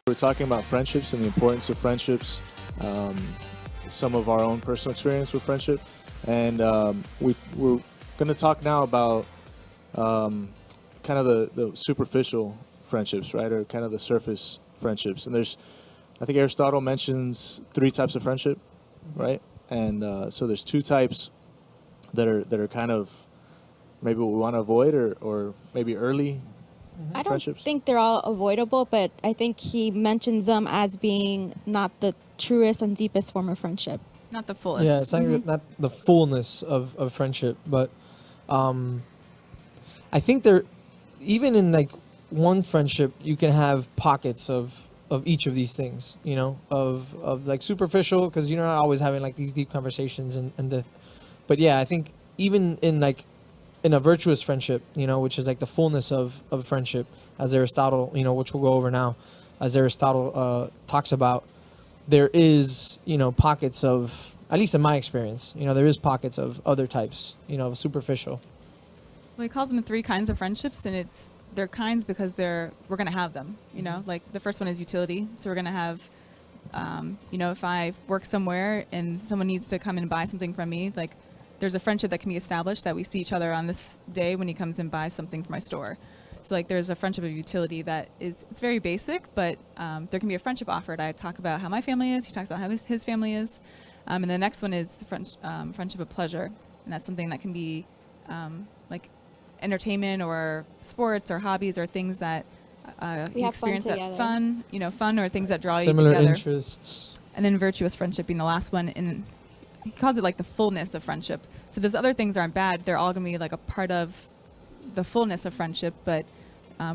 We're talking about friendships and the importance of friendships, um, some of our own personal experience with friendship, and we're going to talk now about kind of the superficial friendships, right, or kind of the surface friendships. And I think Aristotle mentions three types of friendship, right? And so there's two types that are kind of maybe what we want to avoid, or maybe early I don't friendships. think they're all avoidable, but I think he mentions them as being not the truest and deepest form of friendship. Not the fullest. Yeah, it's not the fullness of friendship, but I think there, even in like one friendship, you can have pockets of each of these things, you know, of like superficial, because you're not always having like these deep conversations but yeah, I think even in a virtuous friendship, you know, which is like the fullness of friendship, as Aristotle, you know, which we'll go over now, as Aristotle talks about, there is, you know, pockets of, at least in my experience, you know, there is pockets of other types, you know, of superficial. Well, he calls them three kinds of friendships, and they're kinds because we're going to have them, you know, like the first one is utility. So we're going to have, you know, if I work somewhere and someone needs to come and buy something from me, like there's a friendship that can be established that we see each other on this day when he comes and buys something from my store. So like there's a friendship of utility that it's very basic, but there can be a friendship offered. I talk about how my family is, he talks about how his family is. And the next one is the friendship of pleasure. And that's something that can be like entertainment or sports or hobbies or things that We you have fun experience together. fun or things that draw Similar you together. interests. And then virtuous friendship being the last one. And he calls it like the fullness of friendship. So those other things aren't bad. They're all going to be like a part of the fullness of friendship. But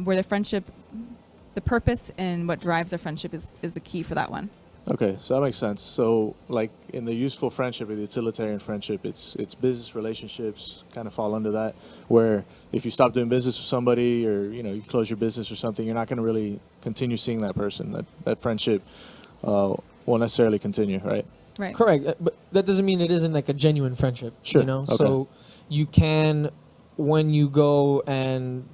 where the friendship, the purpose and what drives the friendship is the key for that one. Okay, so that makes sense. So, like in the useful friendship or the utilitarian friendship, it's business relationships kind of fall under that. Where if you stop doing business with somebody, or you close your business or something, you're not going to really continue seeing that person. That friendship won't necessarily continue, right? Right. Correct, but that doesn't mean it isn't like a genuine friendship. Sure. You know, Okay. so you can, when you go and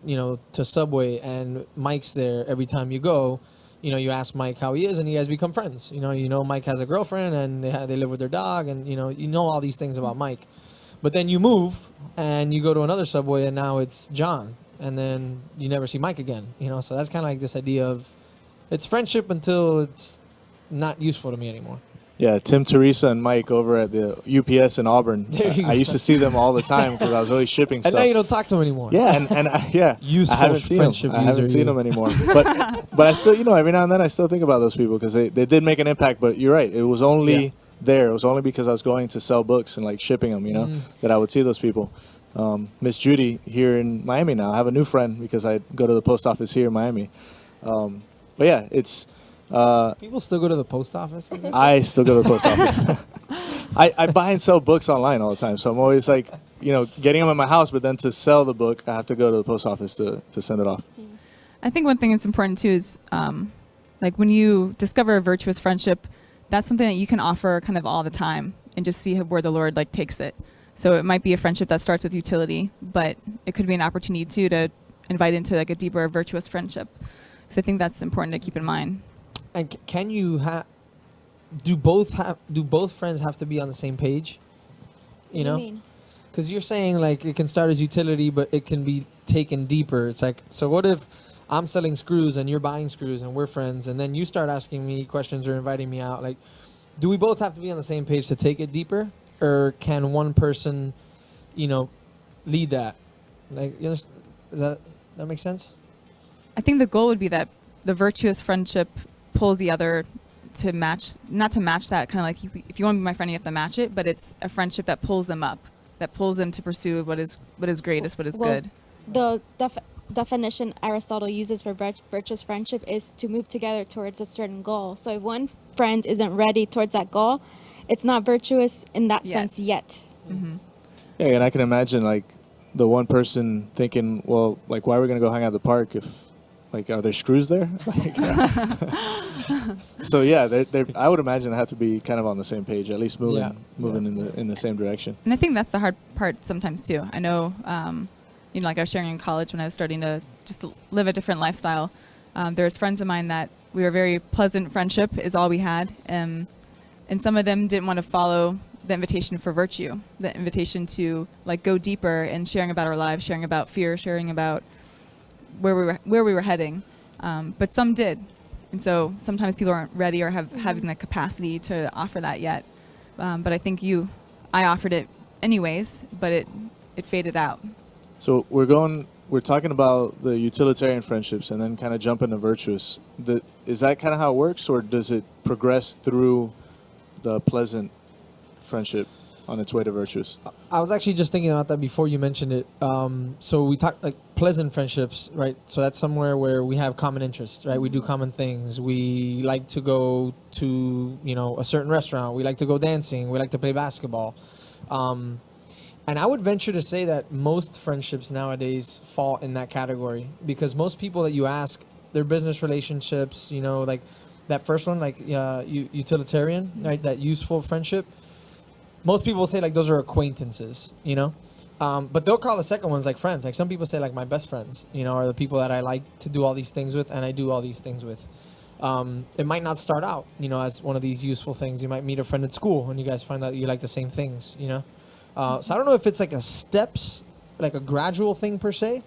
to Subway and Mike's there every time you go, you ask Mike how he is, and you guys become friends. Mike has a girlfriend, and they live with their dog, and you know all these things about Mike. But then you move and you go to another Subway, and now it's John, and then you never see Mike again. So that's kind of like this idea of it's friendship until it's not useful to me anymore. Yeah, Tim, Teresa, and Mike over at the UPS in Auburn. There you I go. used to see them all the time because I was always shipping And stuff. now you don't talk to him anymore. Yeah, and yeah, Useful I haven't seen friendship them. I haven't user, seen you. them anymore. But I still, every now and then I still think about those people because they did make an impact. But you're right, it was only there. It was only because I was going to sell books and like shipping them, that I would see those people. Miss Judy here in Miami now. I have a new friend because I go to the post office here in Miami. But yeah, it's. People still go to the post office? I still go to the post office. I buy and sell books online all the time, so I'm always like, getting them at my house, but then to sell the book, I have to go to the post office to send it off. I think one thing that's important too is like when you discover a virtuous friendship, that's something that you can offer kind of all the time and just see where the Lord like takes it. So it might be a friendship that starts with utility, but it could be an opportunity too to invite into like a deeper virtuous friendship. So I think that's important to keep in mind. And can you do both friends have to be on the same page? What do you mean? Because you're saying like it can start as utility, but it can be taken deeper. It's like, so what if I'm selling screws and you're buying screws and we're friends, and then you start asking me questions or inviting me out? Like, do we both have to be on the same page to take it deeper, or can one person, lead that? Like, does that make sense? I think the goal would be that the virtuous friendship pulls the other to match, not to match that kind of like if you want to be my friend, you have to match it, but it's a friendship that pulls them up, that pulls them to pursue what is greatest, what is good. The definition Aristotle uses for virtuous friendship is to move together towards a certain goal. So if one friend isn't ready towards that goal, it's not virtuous in that sense yet. Mm-hmm. Yeah, and I can imagine like the one person thinking, well, like why are we gonna go hang out at the park if, like, are there screws there? So yeah, I would imagine they have to be kind of on the same page, at least moving in the same direction. And I think that's the hard part sometimes too. I know, like I was sharing in college when I was starting to just live a different lifestyle. There's friends of mine that we were very pleasant friendship is all we had. And some of them didn't want to follow the invitation for virtue, the invitation to like go deeper and sharing about our lives, sharing about fear, sharing about where we were heading. But some did. And so sometimes people aren't ready or having the capacity to offer that yet. But I think I offered it anyways, but it faded out. So we're talking about the utilitarian friendships and then kind of jump into virtuous. Is that kind of how it works, or does it progress through the pleasant friendship on its way to virtuous? I was actually just thinking about that before you mentioned it. So we talk like pleasant friendships, right? So that's somewhere where we have common interests, right? We do common things. We like to go to, a certain restaurant. We like to go dancing. We like to play basketball. And I would venture to say that most friendships nowadays fall in that category, because most people that you ask, their business relationships, like that first one, like utilitarian, right? That useful friendship. Most people say like those are acquaintances, but they'll call the second ones like friends. Like some people say like my best friends, are the people that I like to do all these things with, and I do all these things with. It might not start out, as one of these useful things. You might meet a friend at school and you guys find out you like the same things, So I don't know if it's like a gradual thing per se.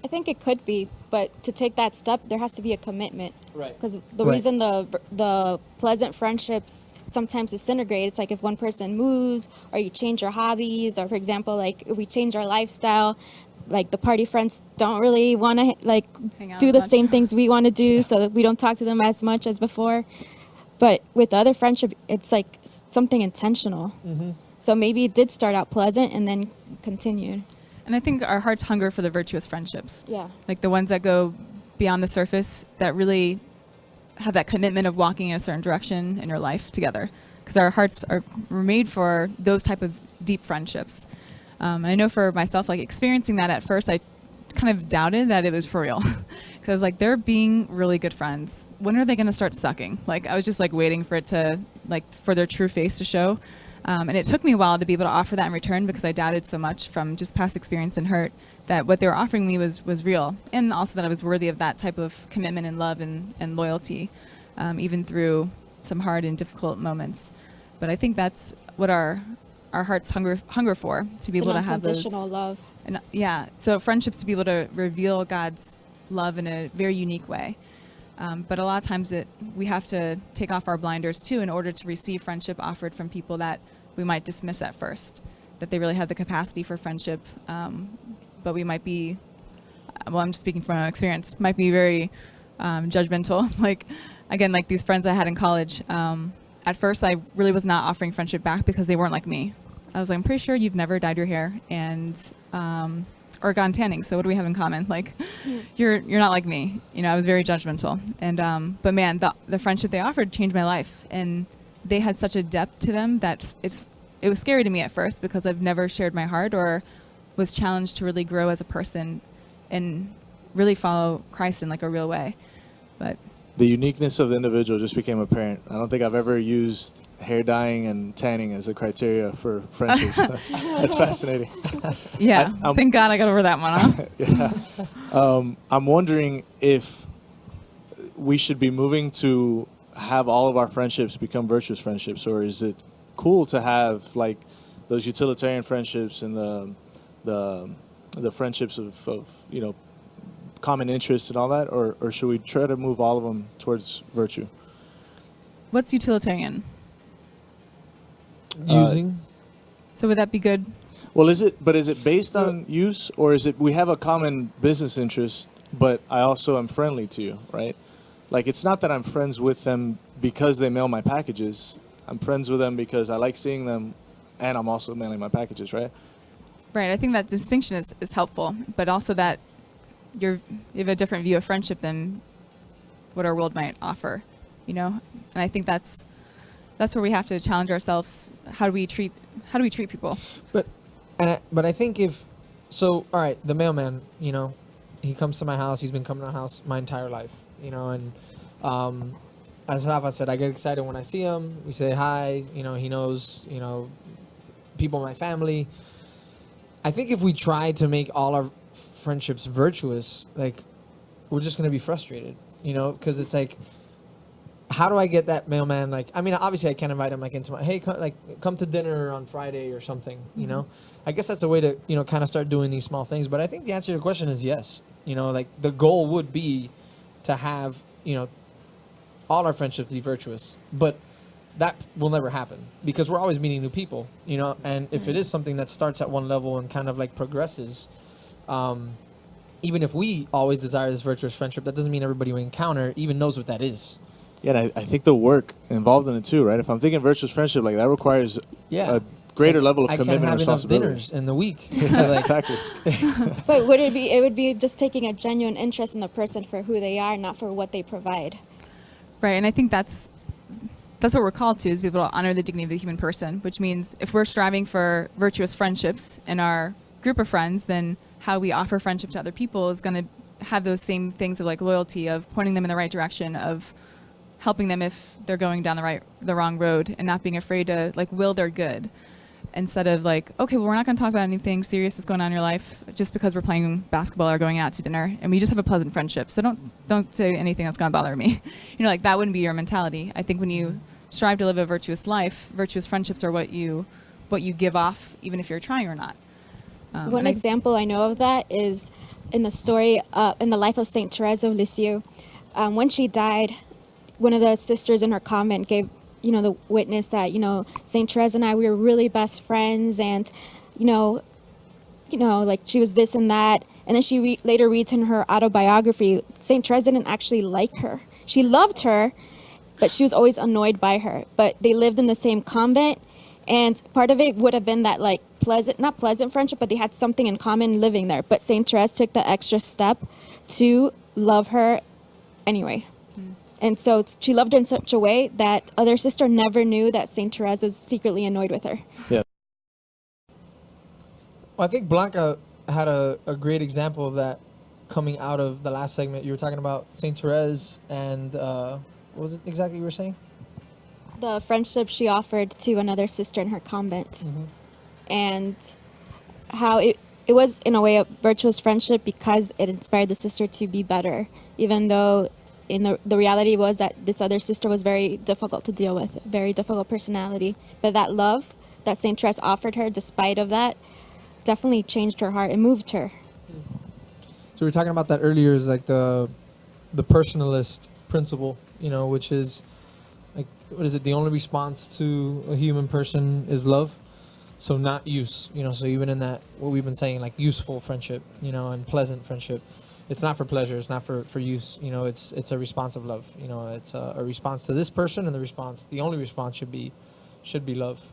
I think it could be, but to take that step, there has to be a commitment. Right. Because the reason the pleasant friendships sometimes disintegrate, it's like if one person moves, or you change your hobbies, or for example, like if we change our lifestyle, like the party friends don't really want to like Hang out do as the much. same things we want to do, so that we don't talk to them as much as before. But with the other friendship, it's like something intentional. Mm-hmm. So maybe it did start out pleasant and then continued. And I think our hearts hunger for the virtuous friendships. Yeah. Like the ones that go beyond the surface, that really have that commitment of walking in a certain direction in your life together. Because our hearts were made for those type of deep friendships. And I know for myself, like experiencing that at first, I kind of doubted that it was for real. Because I was like, they're being really good friends. When are they going to start sucking? Like I was just like waiting for it to, like for their true face to show. And it took me a while to be able to offer that in return, because I doubted so much from just past experience and hurt that what they were offering me was real. And also that I was worthy of that type of commitment and love and loyalty, even through some hard and difficult moments. But I think that's what our hearts hunger for, to be It's able an to have those. unconditional love. And so friendships, to be able to reveal God's love in a very unique way. But a lot of times we have to take off our blinders too in order to receive friendship offered from people that we might dismiss at first, that they really have the capacity for friendship. But we might be, I'm just speaking from experience, might be very judgmental. Like, again, like these friends I had in college, at first I really was not offering friendship back because they weren't like me. I was like, I'm pretty sure you've never dyed your hair and or gone tanning. So what do we have in common? Like, you're not like me. I was very judgmental. And but man, the friendship they offered changed my life, and they had such a depth to them that it was scary to me at first, because I've never shared my heart or was challenged to really grow as a person and really follow Christ in like a real way. But The uniqueness of the individual just became apparent. I don't think I've ever used hair dyeing and tanning as a criteria for friendships. That's fascinating. yeah, thank God I got over that one, huh? Yeah. I'm wondering if we should be moving to have all of our friendships become virtuous friendships, or is it cool to have like those utilitarian friendships and the friendships of common interests and all that, or should we try to move all of them towards virtue? What's utilitarian? Using. So would that be good? Well, is it based on use, or is it we have a common business interest, but I also am friendly to you, right? Like, it's not that I'm friends with them because they mail my packages. I'm friends with them because I like seeing them, and I'm also mailing my packages, right? Right. I think that distinction is helpful, but also that you have a different view of friendship than what our world might offer, And I think that's where we have to challenge ourselves. How do we treat people? But I think all right, the mailman, he comes to my house. He's been coming to my house my entire life, and as Rafa said, I get excited when I see him. We say hi. He knows, people in my family. I think if we try to make all our friendships virtuous, like, we're just going to be frustrated, because it's like how do I get that mailman? Like, I mean, obviously I can't invite him like into my, hey, come to dinner on Friday or something, you know? I guess that's a way to, you know, kind of start doing these small things. But I think the answer to your question is yes. You know, like the goal would be to have, you know, all our friendships be virtuous, but that will never happen because we're always meeting new people, you know? And if it is something that starts at one level and kind of like progresses, even if we always desire this virtuous friendship, that doesn't mean everybody we encounter even knows what that is. Yeah, and I think the work involved in it too, right? If I'm thinking virtuous friendship, like that requires a greater level of commitment and responsibility. I can't have enough dinners in the week. To, like, exactly. But would it be? It would be just taking a genuine interest in the person for who they are, not for what they provide. Right, and I think that's what we're called to, is be able to honor the dignity of the human person, which means if we're striving for virtuous friendships in our group of friends, then how we offer friendship to other people is going to have those same things of like loyalty, of pointing them in the right direction, of helping them if they're going down the wrong road, and not being afraid to like will their good, instead of like, okay, well, we're not going to talk about anything serious that's going on in your life just because we're playing basketball or going out to dinner, and we just have a pleasant friendship. So don't say anything that's going to bother me. You know, like that wouldn't be your mentality. I think when you strive to live a virtuous life, virtuous friendships are what you give off, even if you're trying or not. One example I know of that is in the story in the life of Saint Therese of Lisieux. When she died, one of the sisters in her convent gave, you know, the witness that, you know, Saint Therese and I, we were really best friends, and, you know, like she was this and that. And then she later reads in her autobiography, Saint Therese didn't actually like her. She loved her, but she was always annoyed by her. But they lived in the same convent, and part of it would have been that like not pleasant friendship, but they had something in common living there. But Saint Therese took the extra step to love her anyway. And so she loved her in such a way that other sister never knew that Saint Therese was secretly annoyed with her. Yeah. Well, I think Blanca had a great example of that coming out of the last segment. You were talking about Saint Therese and what was it exactly you were saying? The friendship she offered to another sister in her convent. And how it was in a way a virtuous friendship because it inspired the sister to be better, even though in the reality was that this other sister was very difficult to deal with, very difficult personality. But that love that Saint Therese offered her, despite of that, definitely changed her heart and moved her. So we were talking about that earlier, is like the personalist principle, you know, which is like, what is it? The only response to a human person is love. So not use, you know, so even in that, what we've been saying, like useful friendship, you know, and pleasant friendship, it's not for pleasure, it's not for use, you know, it's a response of love, you know, it's a response to this person, and the only response should be love.